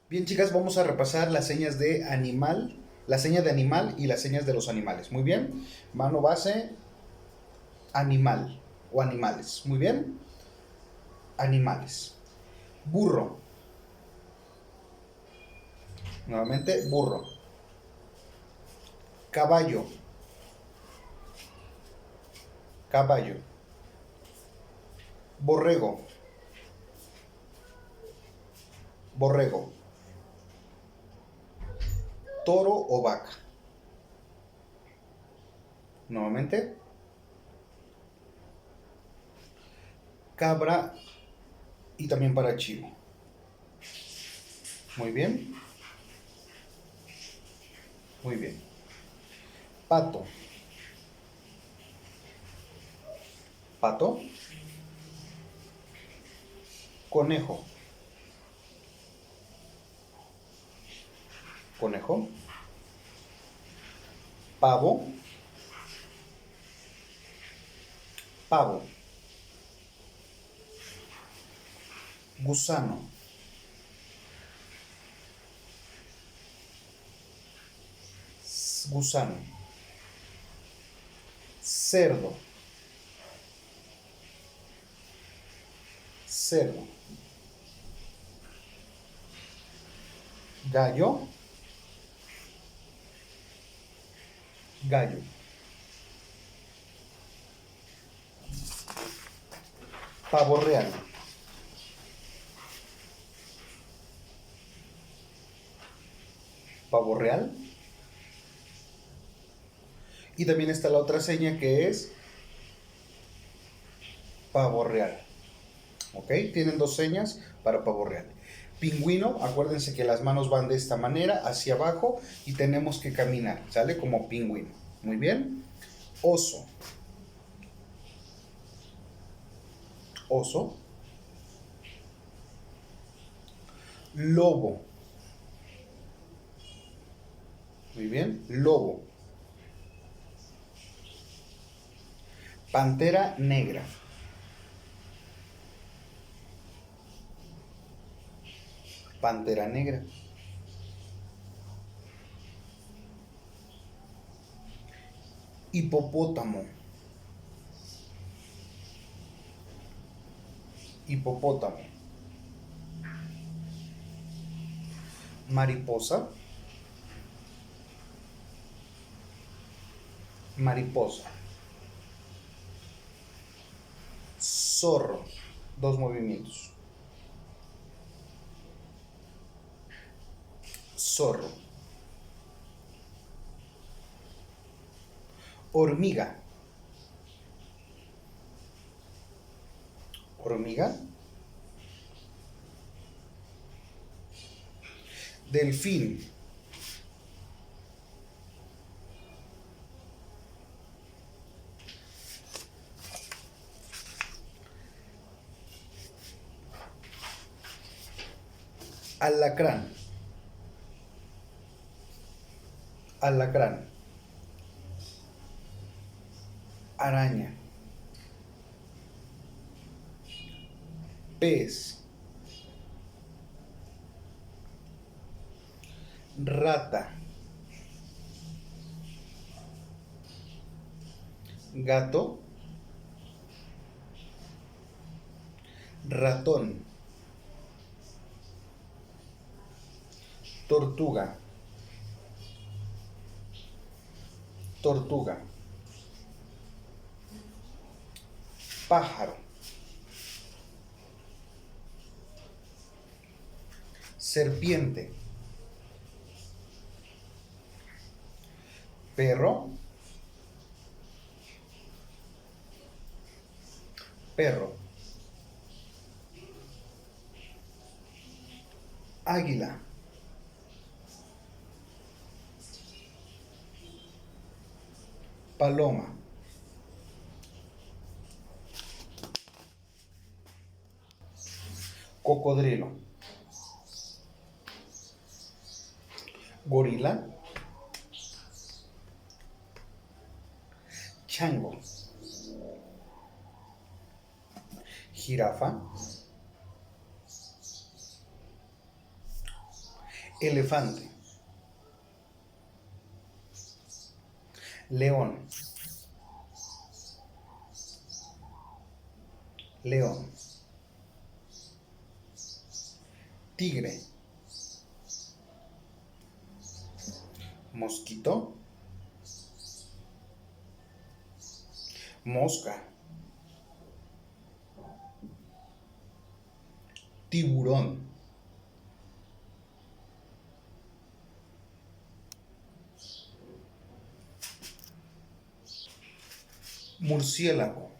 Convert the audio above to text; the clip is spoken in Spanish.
Bien, chicas, vamos a repasar las señas de animal, la seña de animal y las señas de los animales. Muy bien. Mano base, animal o animales. Muy bien. Animales. Burro. Nuevamente, burro. Caballo. Caballo. Borrego. Borrego. Toro o vaca. Nuevamente, cabra y también para chivo. Muy bien. Muy bien. Pato. Pato. Conejo. Conejo. Pavo. Pavo. Gusano. Gusano. Cerdo. Cerdo. Gallo. Gallo. Pavo real. Pavo real. Y también está la otra seña que es pavo real. ¿Ok? Tienen dos señas para pavo real. Pingüino, acuérdense que las manos van de esta manera, hacia abajo, y tenemos que caminar, ¿sale? Como pingüino. Muy bien. Oso. Oso. Lobo. Muy bien. Lobo. Pantera negra. Pantera negra. Hipopótamo. Hipopótamo. Mariposa. Mariposa. Zorro. Dos movimientos. Zorro. Hormiga. Hormiga. Delfín. Alacrán. Alacrán. Araña. Pez. Rata. Gato. Ratón. Tortuga. Tortuga. Pájaro. Serpiente. Perro. Perro. Águila. Paloma. Cocodrilo. Gorila. Chango. Jirafa. elefante, león, león, tigre, mosquito, mosca, tiburón, murciélago,